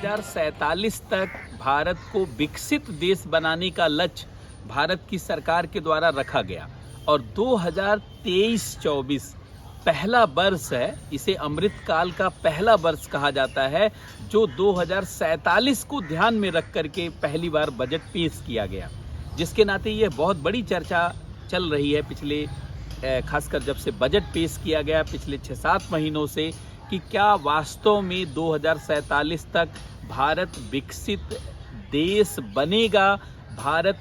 2047 तक भारत को विकसित देश बनाने का लक्ष्य भारत की सरकार के द्वारा रखा गया और 2023-24 पहला वर्ष है। इसे अमृत काल का पहला वर्ष कहा जाता है, जो 2047 को ध्यान में रख करके पहली बार बजट पेश किया गया, जिसके नाते यह बहुत बड़ी चर्चा चल रही है पिछले खासकर जब से बजट पेश किया गया पिछले 6-7 महीनों से, कि क्या वास्तव में 2047 तक भारत विकसित देश बनेगा, भारत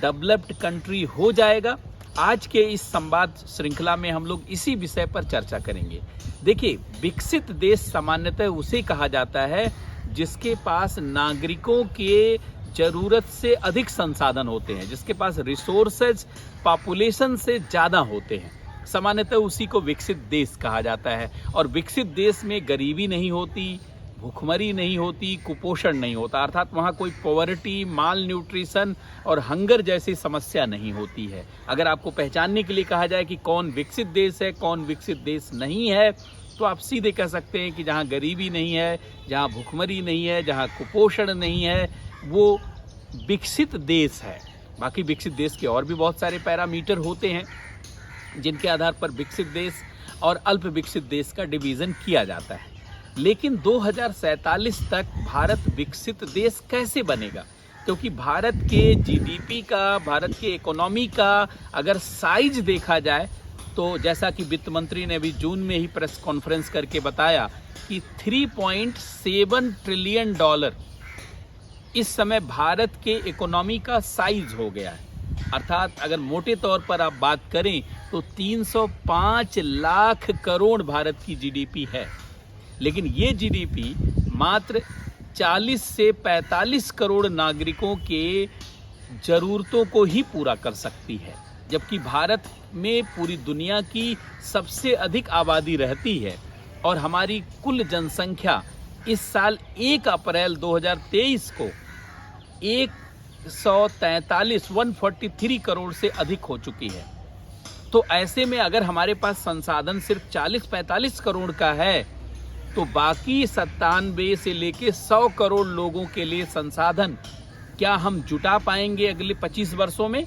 डेवलप्ड कंट्री हो जाएगा। आज के इस संवाद श्रृंखला में हम लोग इसी विषय पर चर्चा करेंगे। देखिए, विकसित देश सामान्यतः उसे कहा जाता है जिसके पास नागरिकों के जरूरत से अधिक संसाधन होते हैं, जिसके पास रिसोर्सेज पॉपुलेशन से ज़्यादा होते हैं। सामान्यतः उसी को विकसित देश कहा जाता है। और विकसित देश में गरीबी नहीं होती, भूखमरी नहीं होती, कुपोषण नहीं होता, अर्थात वहाँ कोई पॉवर्टी, माल न्यूट्रिशन और हंगर जैसी समस्या नहीं होती है। अगर आपको पहचानने के लिए कहा जाए कि कौन विकसित देश है, कौन विकसित देश नहीं है, तो आप सीधे कह सकते हैं कि जहाँ गरीबी नहीं है, जहाँ भूखमरी नहीं है, जहाँ कुपोषण नहीं है, वो विकसित देश है। बाकी विकसित देश के और भी बहुत सारे पैरामीटर होते हैं जिनके आधार पर विकसित देश और अल्प विकसित देश का डिवीज़न किया जाता है। लेकिन 2047 तक भारत विकसित देश कैसे बनेगा? क्योंकि भारत के जीडीपी का, भारत के इकोनॉमी का अगर साइज देखा जाए तो जैसा कि वित्त मंत्री ने अभी जून में ही प्रेस कॉन्फ्रेंस करके बताया कि 3.7 ट्रिलियन डॉलर इस समय भारत के इकोनॉमी का साइज हो गया है। अर्थात अगर मोटे तौर पर आप बात करें तो 305 लाख करोड़ भारत की जीडीपी है। लेकिन ये जीडीपी मात्र 40 से 45 करोड़ नागरिकों के ज़रूरतों को ही पूरा कर सकती है, जबकि भारत में पूरी दुनिया की सबसे अधिक आबादी रहती है और हमारी कुल जनसंख्या इस साल 1 अप्रैल 2023 को 143 करोड़ से अधिक हो चुकी है। तो ऐसे में अगर हमारे पास संसाधन सिर्फ 40-45 करोड़ का है तो बाकी 97 से लेके 100 करोड़ लोगों के लिए संसाधन क्या हम जुटा पाएंगे अगले 25 वर्षों में,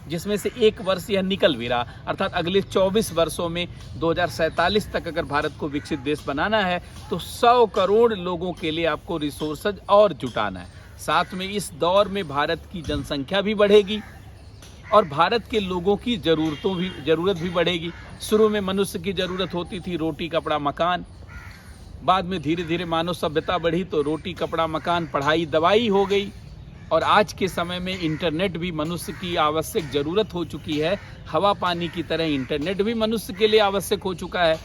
जिसमें से एक वर्ष यह निकल भी रहा। अर्थात अगले 24 वर्षों में 2047 तक अगर भारत को विकसित देश बनाना है तो 100 करोड़ लोगों के लिए आपको रिसोर्सेज और जुटाना है। साथ में इस दौर में भारत की जनसंख्या भी बढ़ेगी और भारत के लोगों की ज़रूरत भी बढ़ेगी। शुरू में मनुष्य की ज़रूरत होती थी रोटी, कपड़ा, मकान। बाद में धीरे धीरे मानव सभ्यता बढ़ी तो रोटी, कपड़ा, मकान, पढ़ाई, दवाई हो गई। और आज के समय में इंटरनेट भी मनुष्य की आवश्यक ज़रूरत हो चुकी है। हवा पानी की तरह इंटरनेट भी मनुष्य के लिए आवश्यक हो चुका है।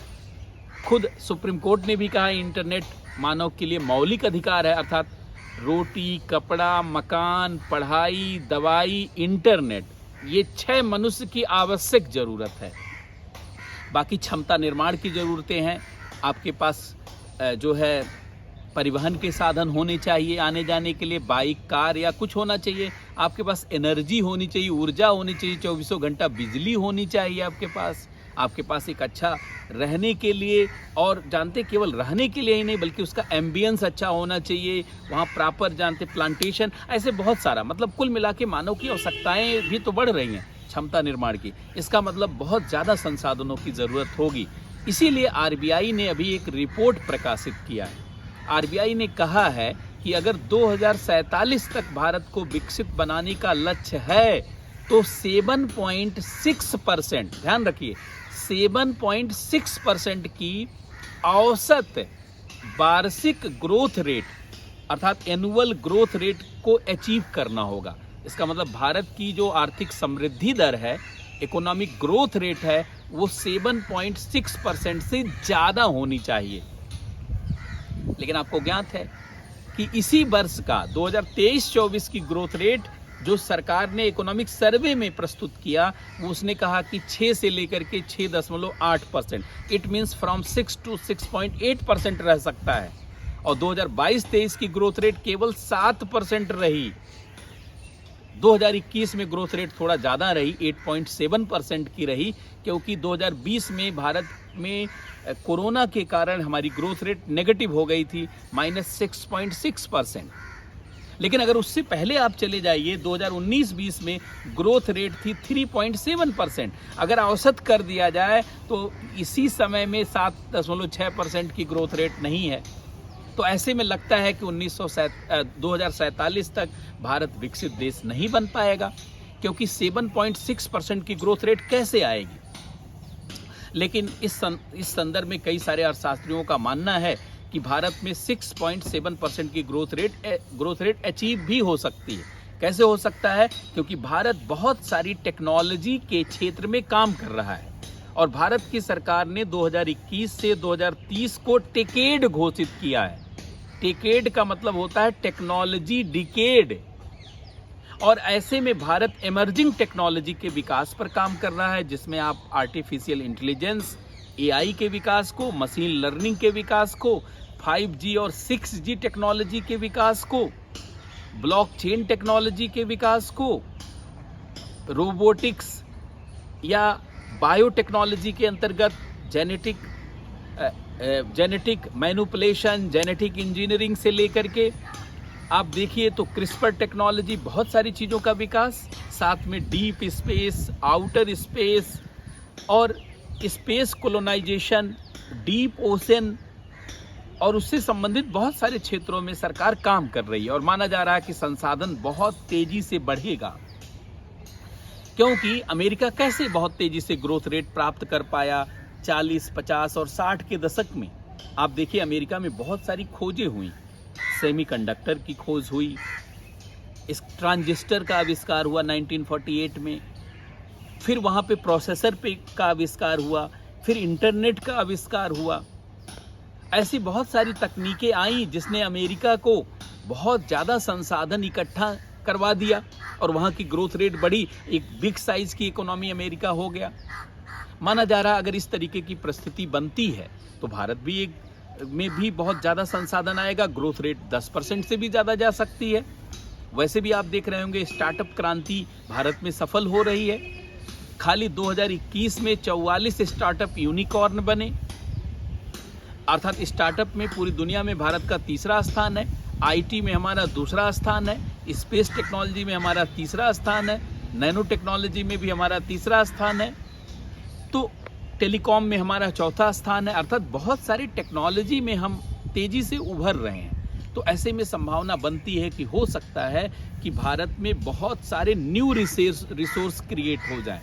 खुद सुप्रीम कोर्ट ने भी कहा इंटरनेट मानव के लिए मौलिक अधिकार है। अर्थात रोटी, कपड़ा, मकान, पढ़ाई, दवाई, इंटरनेट, ये 6 मनुष्य की आवश्यक ज़रूरत है। बाकी क्षमता निर्माण की ज़रूरतें हैं। आपके पास जो है परिवहन के साधन होने चाहिए, आने जाने के लिए बाइक, कार या कुछ होना चाहिए। आपके पास एनर्जी होनी चाहिए, ऊर्जा होनी चाहिए, 24 घंटा बिजली होनी चाहिए आपके पास एक अच्छा रहने के लिए, और जानते केवल रहने के लिए ही नहीं बल्कि उसका एम्बियंस अच्छा होना चाहिए, वहाँ प्रॉपर जानते प्लांटेशन, ऐसे बहुत सारा, मतलब कुल मिला के मानव की आवश्यकताएं भी तो बढ़ रही हैं क्षमता निर्माण की। इसका मतलब बहुत ज़्यादा संसाधनों की ज़रूरत होगी। इसीलिए आरबीआई ने अभी एक रिपोर्ट प्रकाशित किया है। आरबीआई ने कहा है कि अगर 2047 तक भारत को विकसित बनाने का लक्ष्य है तो 7.6%, ध्यान रखिए, 7.6% की औसत वार्षिक ग्रोथ रेट अर्थात एनुअल ग्रोथ रेट को अचीव करना होगा। इसका मतलब भारत की जो आर्थिक समृद्धि दर है, इकोनॉमिक ग्रोथ रेट है, वो 7.6% से ज़्यादा होनी चाहिए। लेकिन आपको ज्ञात है कि इसी वर्ष का 2023-24 की ग्रोथ रेट जो सरकार ने इकोनॉमिक सर्वे में प्रस्तुत किया, वो उसने कहा कि 6 से लेकर के 6.8%, इट मीन्स फ्रॉम 6 to 6.8% रह सकता है। और 2022-23 की ग्रोथ रेट केवल 7% रही। 2021 में ग्रोथ रेट थोड़ा ज़्यादा रही, 8.7% की रही, क्योंकि 2020 में भारत में कोरोना के कारण हमारी ग्रोथ रेट नेगेटिव हो गई थी, -6.6%। लेकिन अगर उससे पहले आप चले जाइए, 2019-20 में ग्रोथ रेट थी 3.7%। अगर औसत कर दिया जाए तो इसी समय में 7.6% की ग्रोथ रेट नहीं है। तो ऐसे में लगता है कि 2047 तक भारत विकसित देश नहीं बन पाएगा, क्योंकि 7.6% की ग्रोथ रेट कैसे आएगी। लेकिन इस संदर्भ में कई सारे अर्थशास्त्रियों का मानना है कि भारत में 6.7% की ग्रोथ रेट अचीव भी हो सकती है। कैसे हो सकता है? क्योंकि भारत बहुत सारी टेक्नोलॉजी के क्षेत्र में काम कर रहा है और भारत की सरकार ने 2021 से 2030 को टेकेड घोषित किया है। टेकेड का मतलब होता है टेक्नोलॉजी डिकेड, और ऐसे में भारत इमर्जिंग टेक्नोलॉजी के विकास पर काम कर रहा है, जिसमें आप आर्टिफिशियल इंटेलिजेंस, एआई के विकास को, मशीन लर्निंग के विकास को, 5G और 6G टेक्नोलॉजी के विकास को, ब्लॉकचेन टेक्नोलॉजी के विकास को, रोबोटिक्स या बायोटेक्नोलॉजी के अंतर्गत जेनेटिक मैनिपुलेशन, जेनेटिक इंजीनियरिंग से लेकर के आप देखिए तो क्रिस्पर टेक्नोलॉजी, बहुत सारी चीज़ों का विकास, साथ में डीप स्पेस, आउटर स्पेस और स्पेस कोलोनाइजेशन, डीप ओशन और उससे संबंधित बहुत सारे क्षेत्रों में सरकार काम कर रही है। और माना जा रहा है कि संसाधन बहुत तेजी से बढ़ेगा, क्योंकि अमेरिका कैसे बहुत तेजी से ग्रोथ रेट प्राप्त कर पाया 40, 50 और 60 के दशक में। आप देखिए अमेरिका में बहुत सारी खोजें हुई, सेमीकंडक्टर की खोज हुई, इस ट्रांजिस्टर का आविष्कार हुआ 1948 में, फिर वहाँ पे प्रोसेसर का आविष्कार हुआ, फिर इंटरनेट का आविष्कार हुआ। ऐसी बहुत सारी तकनीकें आई जिसने अमेरिका को बहुत ज़्यादा संसाधन इकट्ठा करवा दिया और वहाँ की ग्रोथ रेट बढ़ी, एक बिग साइज की इकोनॉमी अमेरिका हो गया। माना जा रहा अगर इस तरीके की परिस्थिति बनती है तो भारत भी में भी बहुत ज़्यादा संसाधन आएगा, ग्रोथ रेट 10% से भी ज़्यादा जा सकती है। वैसे भी आप देख रहे होंगे स्टार्टअप क्रांति भारत में सफल हो रही है। खाली 2021 में 44 स्टार्टअप यूनिकॉर्न बने, अर्थात स्टार्टअप में पूरी दुनिया में भारत का तीसरा स्थान है, आईटी में हमारा दूसरा स्थान है, स्पेस टेक्नोलॉजी में हमारा तीसरा स्थान है, नैनो टेक्नोलॉजी में भी हमारा तीसरा स्थान है, तो टेलीकॉम में हमारा चौथा स्थान है। अर्थात बहुत सारी टेक्नोलॉजी में हम तेजी से उभर रहे हैं। तो ऐसे में संभावना बनती है कि हो सकता है कि भारत में बहुत सारे न्यू रिसोर्स क्रिएट हो जाएं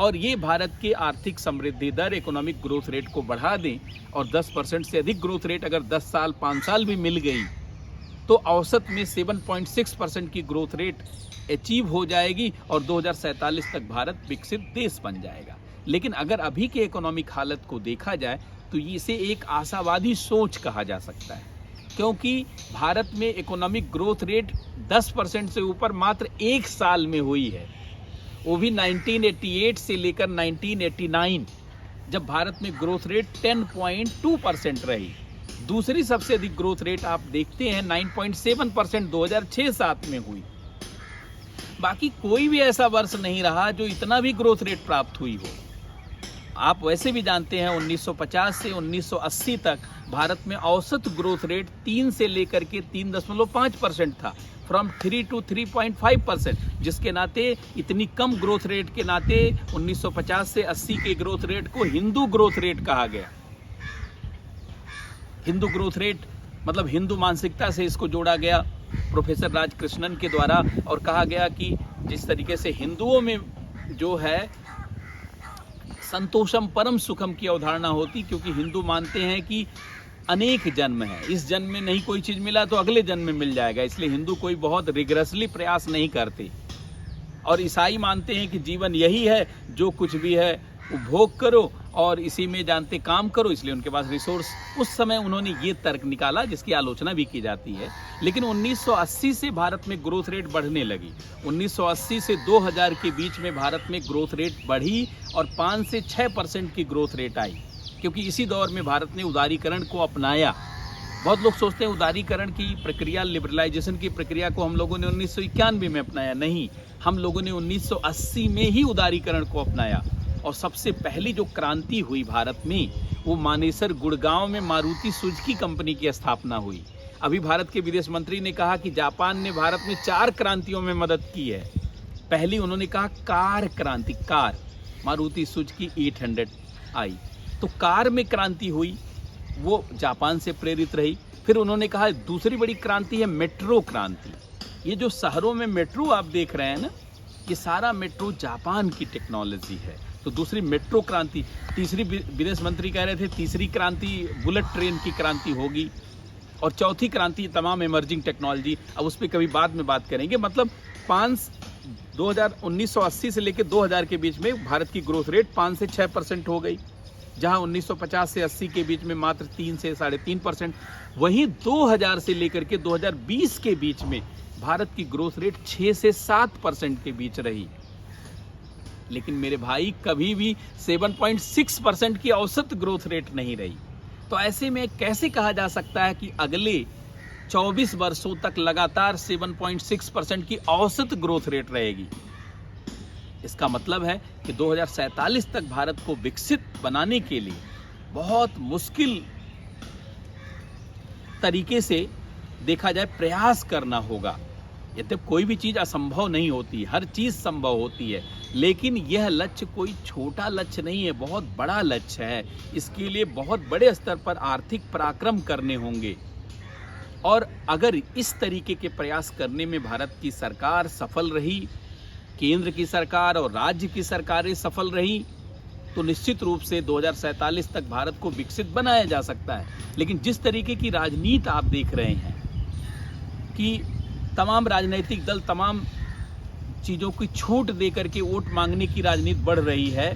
और ये भारत के आर्थिक समृद्धि दर, इकोनॉमिक ग्रोथ रेट को बढ़ा दें। और 10% से अधिक ग्रोथ रेट अगर 10 साल 5 साल भी मिल गई तो औसत में 7.6% की ग्रोथ रेट अचीव हो जाएगी और 2047 तक भारत विकसित देश बन जाएगा। लेकिन अगर अभी के इकोनॉमिक हालत को देखा जाए तो इसे एक आशावादी सोच कहा जा सकता है, क्योंकि भारत में इकोनॉमिक ग्रोथ रेट 10% से ऊपर मात्र एक साल में हुई है, वो भी 1988 से लेकर 1989, जब भारत में ग्रोथ रेट 10.2% रही। दूसरी सबसे अधिक ग्रोथ रेट आप देखते हैं 9.7% 2006-07 में हुई। बाकी कोई भी ऐसा वर्ष नहीं रहा जो इतना भी ग्रोथ रेट प्राप्त हुई हो। आप वैसे भी जानते हैं 1950 से 1980 तक भारत में औसत ग्रोथ रेट 3 से लेकर के 3.5% था, फ्रॉम 3 to 3.5%, जिसके नाते इतनी कम ग्रोथ रेट के नाते 1950 से 80 के ग्रोथ रेट को हिंदू ग्रोथ रेट कहा गया। हिंदू ग्रोथ रेट मतलब हिंदू मानसिकता से इसको जोड़ा गया प्रोफेसर राजकृष्णन के द्वारा और कहा गया कि जिस तरीके से हिंदुओं में जो है संतोषम परम सुखम की अवधारणा होती, क्योंकि हिंदू मानते हैं कि अनेक जन्म है, इस जन्म में नहीं कोई चीज़ मिला तो अगले जन्म में मिल जाएगा, इसलिए हिंदू कोई बहुत रिगरसली प्रयास नहीं करते। और ईसाई मानते हैं कि जीवन यही है, जो कुछ भी है उपभोग करो और इसी में जानते काम करो, इसलिए उनके पास रिसोर्स। उस समय उन्होंने ये तर्क निकाला जिसकी आलोचना भी की जाती है। लेकिन 1980 से भारत में ग्रोथ रेट बढ़ने लगी। 1980 से 2000 के बीच में भारत में ग्रोथ रेट बढ़ी और 5 से 6% की ग्रोथ रेट आई, क्योंकि इसी दौर में भारत ने उदारीकरण को अपनाया बहुत लोग सोचते हैं उदारीकरण की प्रक्रिया, लिबरलाइजेशन की प्रक्रिया को हम लोगों ने 1991 में अपनाया। नहीं, हम लोगों ने 1980 में ही उदारीकरण को अपनाया। और सबसे पहली जो क्रांति हुई भारत में, वो मानेसर गुड़गांव में मारुति सुजुकी कंपनी की स्थापना हुई। अभी भारत के विदेश मंत्री ने कहा कि जापान ने भारत में 4 क्रांतियों में मदद की है। पहली उन्होंने कहा कार क्रांति, कार, मारुति सुजुकी 800 आई, तो कार में क्रांति हुई, वो जापान से प्रेरित रही। फिर उन्होंने कहा दूसरी बड़ी क्रांति है मेट्रो क्रांति। ये जो शहरों में मेट्रो आप देख रहे हैं ना, ये सारा मेट्रो जापान की टेक्नोलॉजी है। तो दूसरी मेट्रो क्रांति। तीसरी, विदेश मंत्री कह रहे थे तीसरी क्रांति बुलेट ट्रेन की क्रांति होगी। और चौथी क्रांति तमाम इमर्जिंग टेक्नोलॉजी, अब उस पर कभी बाद में बात करेंगे। मतलब 1980 से लेकर 2000 के बीच में भारत की ग्रोथ रेट 5 से 6% हो गई, जहां 1950 से 80 के बीच में मात्र 3 से 3.5%। वहीं 2000 से लेकर के 2020 के बीच में भारत की ग्रोथ रेट 6 से 7% के बीच रही। लेकिन मेरे भाई, कभी भी 7.6% की औसत ग्रोथ रेट नहीं रही। तो ऐसे में कैसे कहा जा सकता है कि अगले 24 वर्षों तक लगातार 7.6% की औसत ग्रोथ रेट रहेगी? इसका मतलब है कि 2047 तक भारत को विकसित बनाने के लिए बहुत मुश्किल तरीके से देखा जाए प्रयास करना होगा। यद्यप कोई भी चीज असंभव नहीं होती, हर चीज संभव होती है, लेकिन यह लक्ष्य कोई छोटा लक्ष्य नहीं है, बहुत बड़ा लक्ष्य है। इसके लिए बहुत बड़े स्तर पर आर्थिक पराक्रम करने होंगे। और अगर इस तरीके के प्रयास करने में भारत की सरकार सफल रही, केंद्र की सरकार और राज्य की सरकारें सफल रही, तो निश्चित रूप से 2047 तक भारत को विकसित बनाया जा सकता है। लेकिन जिस तरीके की राजनीति आप देख रहे हैं कि तमाम राजनीतिक दल तमाम चीज़ों की छूट दे करके वोट मांगने की राजनीति बढ़ रही है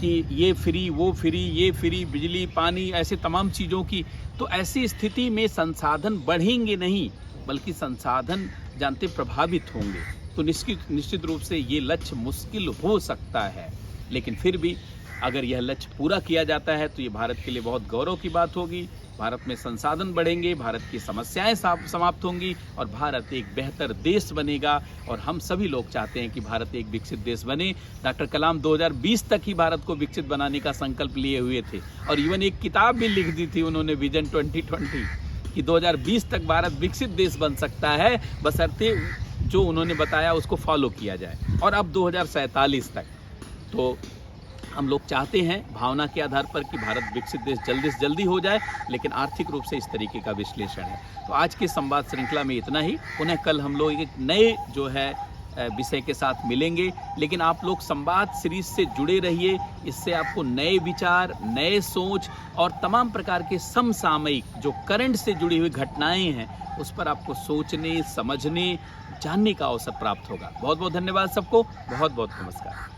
कि ये फ्री, वो फ्री, ये फ्री, बिजली, पानी, ऐसे तमाम चीज़ों की, तो ऐसी स्थिति में संसाधन बढ़ेंगे नहीं, बल्कि संसाधन जानते प्रभावित होंगे। तो निश्चित रूप से ये लक्ष्य मुश्किल हो सकता है, लेकिन फिर भी अगर यह लक्ष्य पूरा किया जाता है तो ये भारत के लिए बहुत गौरव की बात होगी। भारत में संसाधन बढ़ेंगे, भारत की समस्याएं समाप्त होंगी और भारत एक बेहतर देश बनेगा। और हम सभी लोग चाहते हैं कि भारत एक विकसित देश बने। डॉक्टर कलाम 2020 तक ही भारत को विकसित बनाने का संकल्प लिए हुए थे और इवन एक किताब भी लिख दी थी उन्होंने, विजन 2020, कि 2020 तक भारत विकसित देश बन सकता है, बशर्ते जो उन्होंने बताया उसको फॉलो किया जाए। और अब 2047 तक तो हम लोग चाहते हैं भावना के आधार पर कि भारत विकसित देश जल्दी से जल्दी हो जाए, लेकिन आर्थिक रूप से इस तरीके का विश्लेषण है। तो आज के संवाद श्रृंखला में इतना ही। पुनः कल हम लोग एक नए जो है विषय के साथ मिलेंगे, लेकिन आप लोग संवाद सीरीज से जुड़े रहिए। इससे आपको नए विचार, नए सोच और तमाम प्रकार के समसामयिक जो करंट से जुड़ी हुई घटनाएं हैं उस पर आपको सोचने, समझने, जानने का अवसर प्राप्त होगा। बहुत बहुत धन्यवाद सबको, बहुत बहुत नमस्कार।